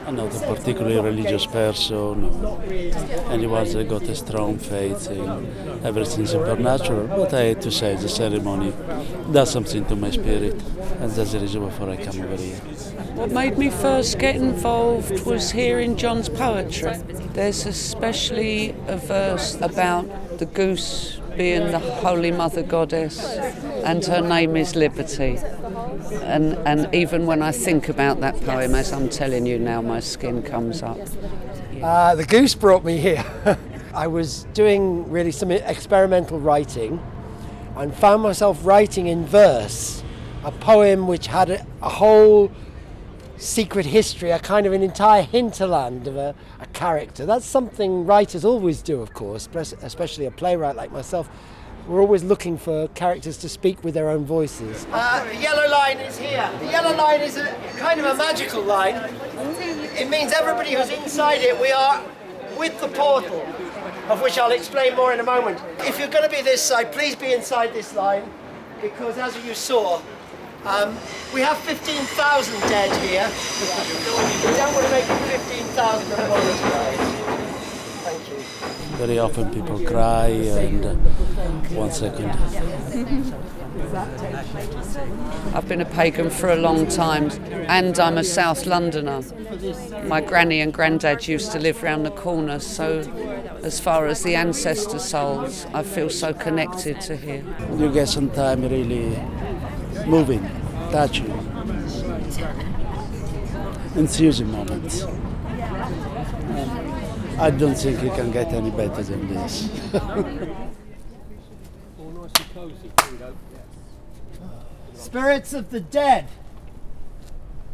I'm not a particularly religious person, or anyone that got a strong faith in everything supernatural, but I had to say the ceremony does something to my spirit, and that's the reason why I come over here. What made me first get involved was hearing John's poetry. There's especially a verse about the goose being the Holy Mother Goddess, and her name is Liberty. And even when I think about that poem, as I'm telling you now, my skin comes up. The goose brought me here. I was doing really some experimental writing and found myself writing in verse a poem which had a whole secret history, a kind of an entire hinterland of a character. That's something writers always do, of course, especially a playwright like myself. We're always looking for characters to speak with their own voices. The yellow line is here. The yellow line is a kind of a magical line. It means everybody who's inside it, we are with the portal, of which I'll explain more in a moment. If you're going to be this side, please be inside this line, because as you saw, we have 15,000 dead here. We don't want to make it 15,000 at once, guys. Thank you. Very often people cry, and 1 second. I've been a pagan for a long time, and I'm a South Londoner. My granny and granddad used to live round the corner, so as far as the ancestor souls, I feel so connected to here. You get some time really moving, touching, enthusing moments. I don't think it can get any better than this. Spirits of the dead,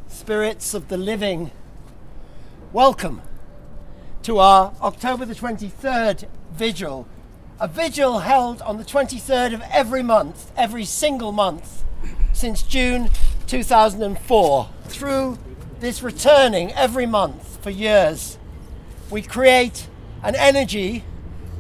spirits of the living, welcome to our October the 23rd vigil. A vigil held on the 23rd of every month, every single month, since June 2004. Through this returning every month for years, we create an energy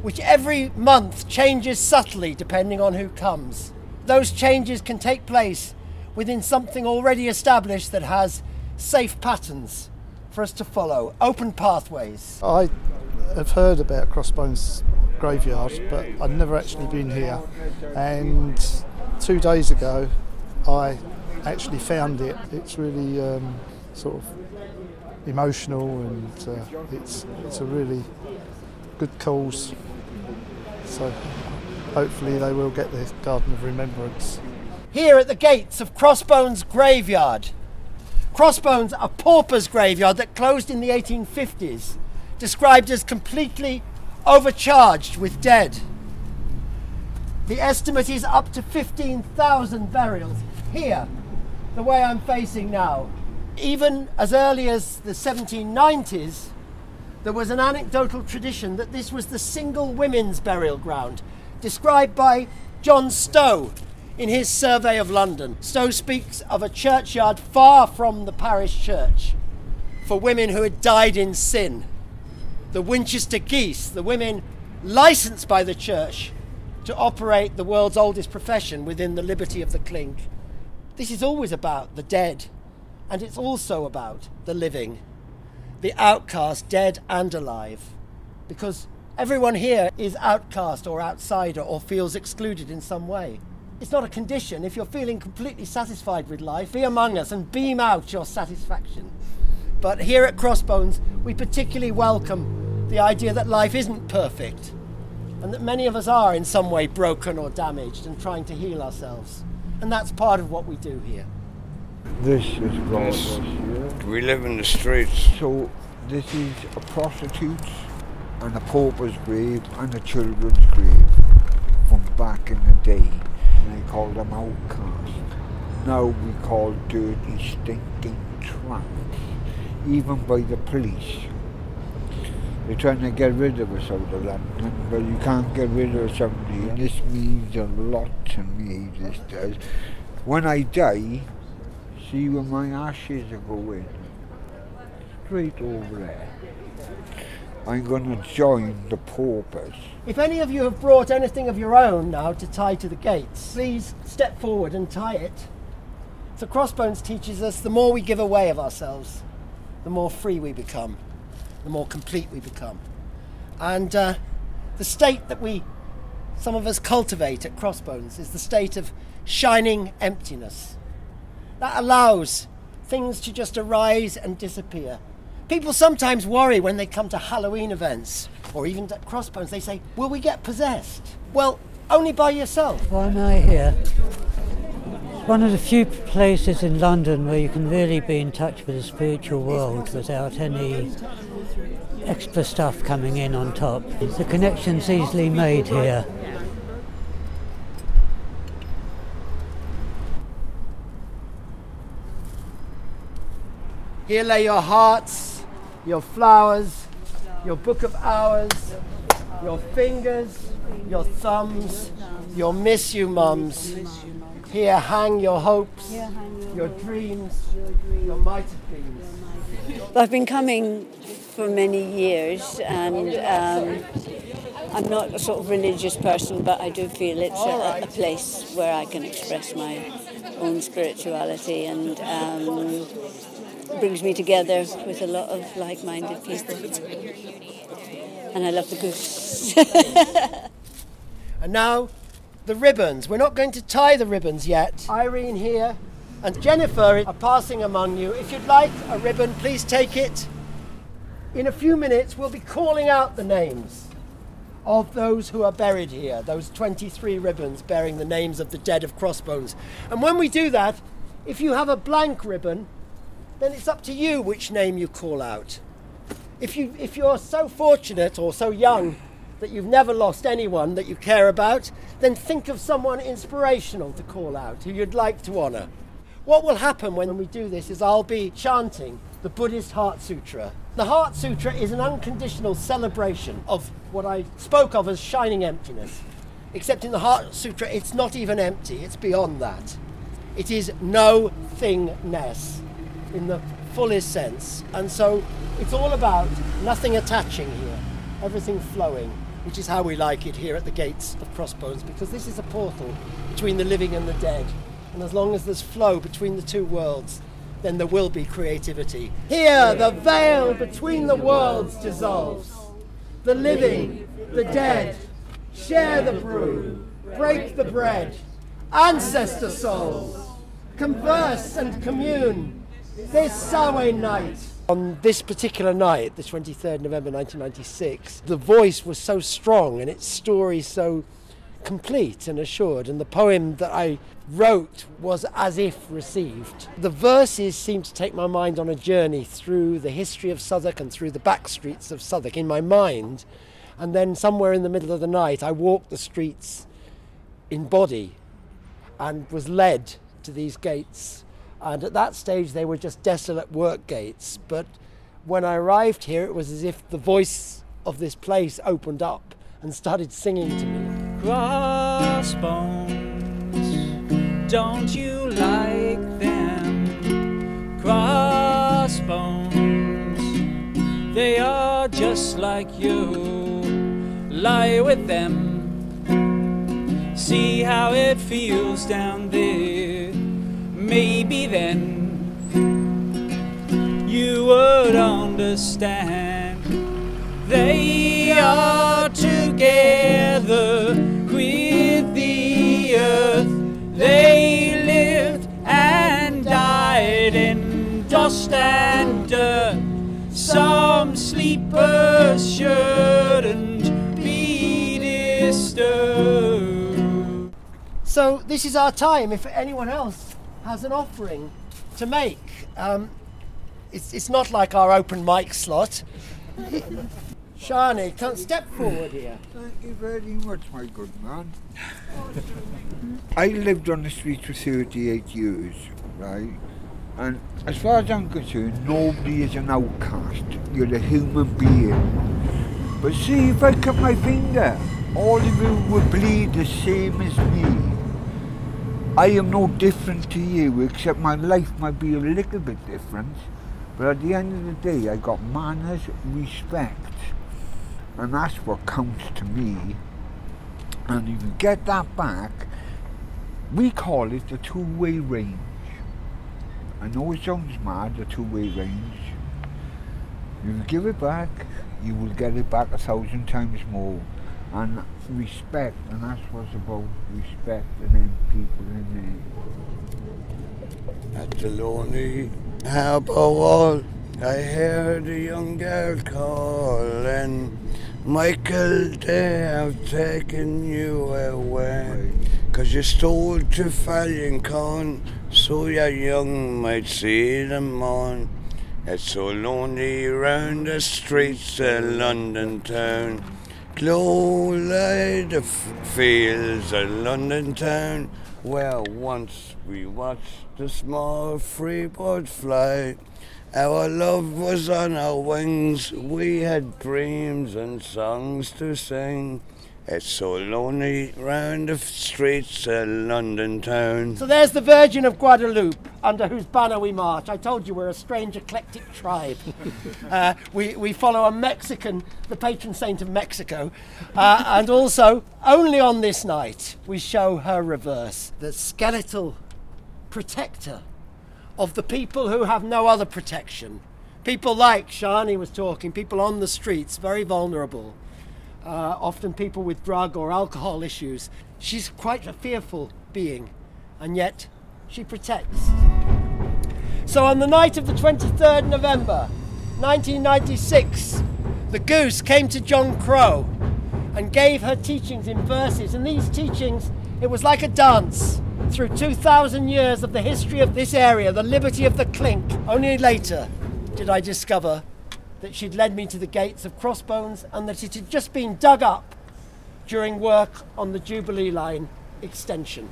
which every month changes subtly depending on who comes. Those changes can take place within something already established that has safe patterns for us to follow, open pathways. I have heard about Crossbones graveyard, but I've never actually been here, and 2 days ago I actually found it. It's really sort of emotional, and it's a really good cause, so hopefully they will get their Garden of Remembrance. Here at the gates of Crossbones graveyard. Crossbones, a pauper's graveyard that closed in the 1850s, described as completely overcharged with dead. The estimate is up to 15,000 burials here, the way I'm facing now. Even as early as the 1790s, there was an anecdotal tradition that this was the single women's burial ground, described by John Stowe in his Survey of London. Stowe speaks of a churchyard far from the parish church for women who had died in sin. The Winchester geese, the women licensed by the church to operate the world's oldest profession within the liberty of the clink. This is always about the dead, and it's also about the living, the outcast, dead and alive, because everyone here is outcast or outsider or feels excluded in some way. It's not a condition. If you're feeling completely satisfied with life, be among us and beam out your satisfaction. But here at Crossbones, we particularly welcome the idea that life isn't perfect, and that many of us are in some way broken or damaged and trying to heal ourselves. And that's part of what we do here. This is Broadway. We live in the streets. So this is a prostitute's and a pauper's grave and a children's grave from back in the day. And they called them outcasts. Now we call dirty, stinking tramps, even by the police. They're trying to get rid of us out of London, but you can't get rid of somebody. And this means a lot to me, this does. When I die, see where my ashes are going. Straight over there. I'm going to join the paupers. If any of you have brought anything of your own now to tie to the gates, please step forward and tie it. So Crossbones teaches us the more we give away of ourselves, the more free we become, the more complete we become. And the state that some of us cultivate at Crossbones is the state of shining emptiness. That allows things to just arise and disappear. People sometimes worry when they come to Halloween events, or even at Crossbones, they say, will we get possessed? Well, only by yourself. Why am I here? It's one of the few places in London where you can really be in touch with the spiritual world without any extra stuff coming in on top. The connection's easily made here. Here lay your hearts, your flowers, your book of hours, your fingers, your thumbs, your miss you mums. Here hang your hopes, your dreams, your might have beens. I've been coming for many years, and I'm not a sort of religious person, but I do feel it's a place where I can express my own spirituality, and brings me together with a lot of like-minded people. And I love the goose. And now, the ribbons. We're not going to tie the ribbons yet. Irene here and Jennifer are passing among you. If you'd like a ribbon, please take it. In a few minutes, we'll be calling out the names of those who are buried here, those 23 ribbons bearing the names of the dead of Crossbones. And when we do that, if you have a blank ribbon, then it's up to you which name you call out. If you're so fortunate or so young that you've never lost anyone that you care about, then think of someone inspirational to call out, who you'd like to honour. What will happen when we do this is I'll be chanting the Buddhist Heart Sutra. The Heart Sutra is an unconditional celebration of what I spoke of as shining emptiness. Except in the Heart Sutra, it's not even empty, it's beyond that. It is no thingness in the fullest sense. And so it's all about nothing attaching here, everything flowing, which is how we like it here at the gates of Crossbones, because this is a portal between the living and the dead. And as long as there's flow between the two worlds, then there will be creativity. Here, the veil between the worlds dissolves. The living, the dead, share the brew, break the bread. Ancestor souls, converse and commune this Samhain night. On this particular night, the 23rd November 1996, the voice was so strong and its story so complete and assured, and the poem that I wrote was as if received. The verses seemed to take my mind on a journey through the history of Southwark and through the back streets of Southwark in my mind, and then somewhere in the middle of the night I walked the streets in body and was led to these gates. And at that stage they were just desolate work gates, but when I arrived here it was as if the voice of this place opened up and started singing to me. Crossbones, don't you like them? Crossbones, they are just like you. Lie with them, see how it feels down there. Maybe then you would understand. They are together with the earth. They lived and died in dust and dirt. Some sleepers shouldn't be disturbed. So this is our time. If anyone else has an offering to make. It's not like our open mic slot. Shani, come step forward here. Thank you very much, my good man. I lived on the street for 38 years, right? And as far as I'm concerned, nobody is an outcast. You're a human being. But see, if I cut my finger, all of you would bleed the same as me. I am no different to you, except my life might be a little bit different. But at the end of the day, I got manners, respect, and that's what counts to me. And if you get that back, we call it the two-way range. I know it sounds mad, the two-way range, You give it back, you will get it back 1,000 times more. And respect, and that's what's about, respect and then people in there. At the lonely harbour wall, I heard a young girl calling, Michael, they have taken you away, 'cause you stole Trafalgar Con, so your young might see them on. It's so lonely round the streets of London town, glow like the fields of London town, where once we watched the small free bird fly. Our love was on our wings, we had dreams and songs to sing. It's so lonely round the streets of London town. So there's the Virgin of Guadeloupe, under whose banner we march. I told you we're a strange, eclectic tribe. We follow a Mexican, the patron saint of Mexico, and also, only on this night, we show her reverse, the skeletal protector of the people who have no other protection. People like Shani was talking, people on the streets, very vulnerable. Often people with drug or alcohol issues. She's quite a fearful being, and yet she protects. So on the night of the 23rd November 1996, the Goose came to John Crow and gave her teachings in verses, and these teachings, it was like a dance through 2,000 years of the history of this area, the liberty of the clink. Only later did I discover that she'd led me to the gates of Crossbones and that it had just been dug up during work on the Jubilee Line Extension.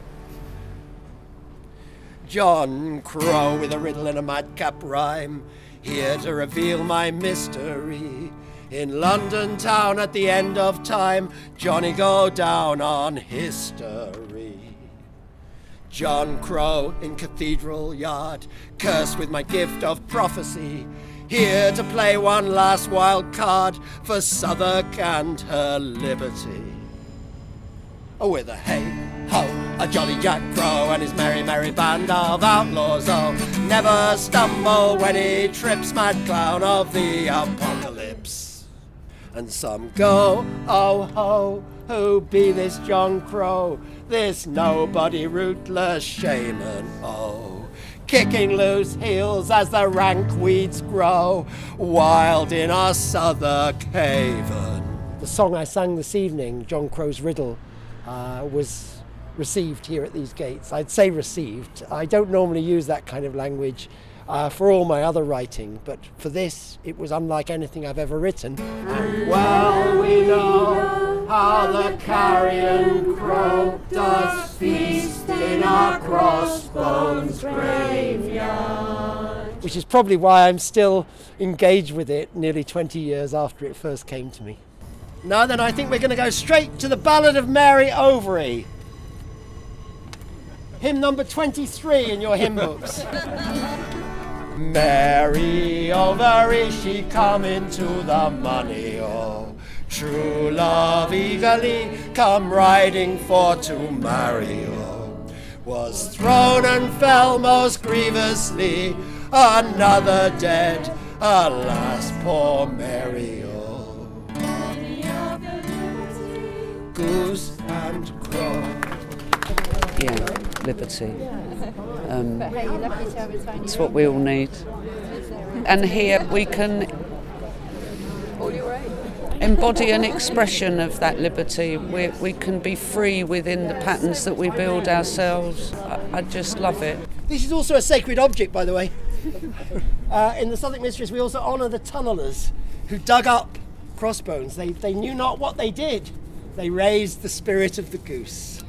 John Crow with a riddle and a madcap rhyme, here to reveal my mystery. In London town at the end of time, Johnny go down on history. John Crow in Cathedral Yard, cursed with my gift of prophecy, here to play one last wild card for Southwark and her liberty. Oh, with a hey-ho, a jolly Jack Crow and his merry, merry band of outlaws, oh, never stumble when he trips, mad clown of the apocalypse. And some go, oh ho, who be this John Crow, this nobody rootless shaman, oh, kicking loose heels as the rank weeds grow, wild in our Southwark haven. The song I sang this evening, John Crow's Riddle, was received here at these gates. I'd say received. I don't normally use that kind of language for all my other writing, but for this, it was unlike anything I've ever written. And well we know how the carrion crow does feast in our Crossbones graveyard. Which is probably why I'm still engaged with it nearly 20 years after it first came to me. Now then, I think we're going to go straight to the Ballad of Mary Overy. Hymn number 23 in your hymn books. Mary Overy, she come into the money, oh, true love eagerly come riding for to marry, oh, was thrown and fell most grievously, another dead, alas, poor Mary, oh. Goose and Crow. Yeah, liberty. It's what we all need. And here we can embody an expression of that liberty. We can be free within the patterns that we build ourselves. I just love it. This is also a sacred object, by the way. In the Southwark Mysteries, we also honour the tunnellers who dug up Crossbones. They knew not what they did. They raised the spirit of the goose.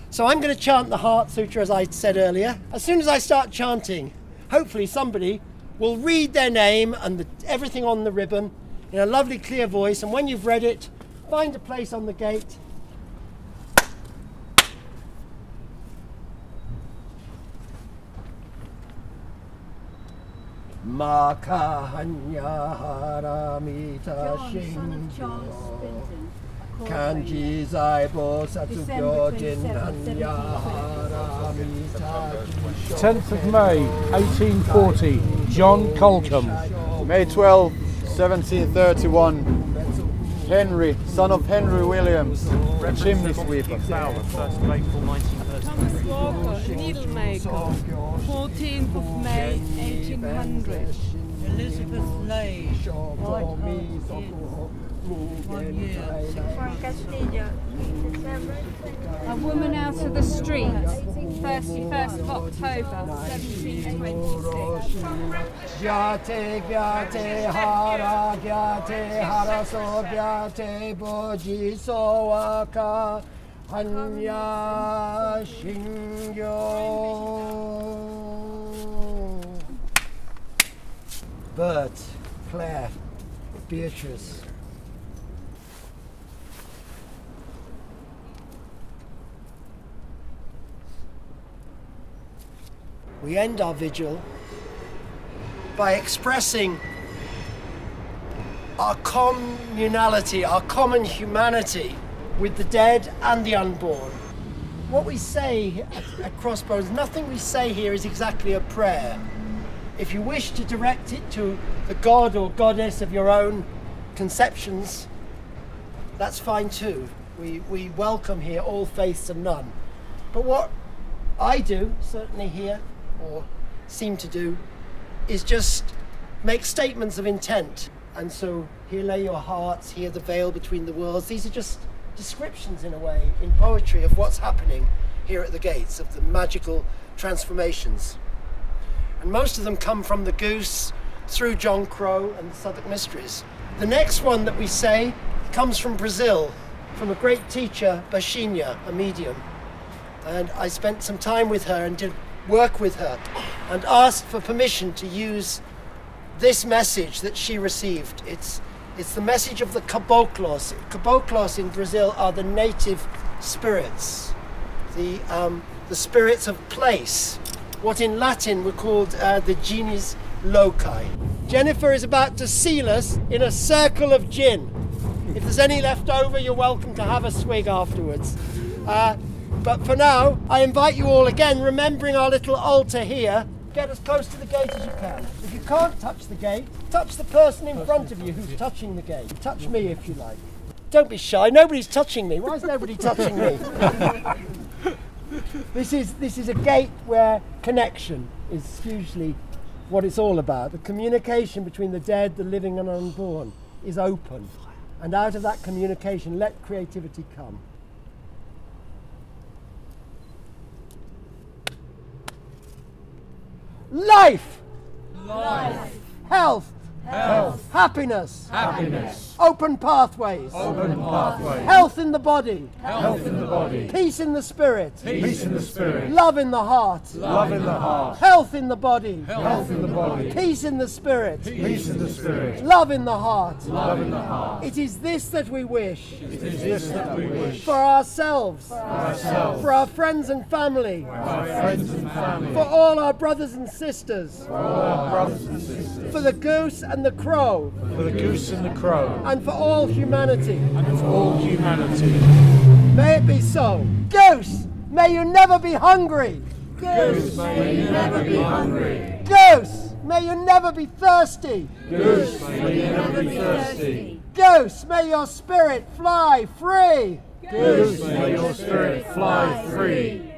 So I'm going to chant the Heart Sutra, as I said earlier. As soon as I start chanting, hopefully somebody will read their name and everything on the ribbon in a lovely clear voice, and when you've read it, find a place on the gate. Makahanya haramita shingyo Kanji Zaibo Satsugyo Jinhanya haramita 10th of May 1840, John Colcombe. May 12, 1731. Henry, son of Henry Williams, chimney sweeper. 1st of April 1930. Thomas Walker, needlemaker, 14th of May 1800. Elizabeth Lay, Juan Castillo, A Woman Out of the Street, 31st of October 1726. Gyate gyate hara gyate hara so gyate boji so waka hanya shingyo. Bert, Claire, Beatrice. We end our vigil by expressing our communality, our common humanity with the dead and the unborn. What we say at Crossbones, nothing we say here is exactly a prayer. If you wish to direct it to the god or goddess of your own conceptions, that's fine too. We welcome here all faiths and none. But what I do, certainly here, or seem to do, is just make statements of intent. And so, here lay your hearts, here the veil between the worlds. These are just descriptions in a way, in poetry, of what's happening here at the gates, of the magical transformations. And most of them come from the Goose, through John Crow and the Southwark Mysteries. The next one that we say comes from Brazil, from a great teacher, Baixinha, a medium. And I spent some time with her and did work with her and asked for permission to use this message that she received. It's the message of the caboclos. Caboclos in Brazil are the native spirits, the spirits of place, what in Latin were called the genies loci. Jennifer is about to seal us in a circle of gin. If there's any left over, you're welcome to have a swig afterwards. But for now, I invite you all again, remembering our little altar here, get as close to the gate as you can. If you can't touch the gate, touch the person in front of you who's touching the gate. Touch me if you like. Don't be shy, nobody's touching me. Why is nobody touching me? This is a gate where connection is usually what it's all about. The communication between the dead, the living and unborn is open. And out of that communication, let creativity come. Life! Life! Health! Health! Happiness! Happiness! Open pathways! Open pathways! Health in the body! Health in the body! Peace in the spirit! Peace in the spirit! Love in the heart! Love in the heart! Health in the body! Health in the body! Peace in the spirit! Peace in the spirit! Love in the heart! Love in the heart! It is this that we wish. It is this that we wish. For ourselves. For ourselves. For our friends and family. For our friends and family. For all our brothers and sisters. For all our brothers and sisters. For the goose and the crow. For the goose and the crow. And for all humanity. And for all humanity. May it be so. Goose, may you never be hungry. Goose, may you never be hungry. Goose, may you never be thirsty. Goose, may you never be thirsty. Goose, may your spirit fly free. Goose, may your spirit fly free.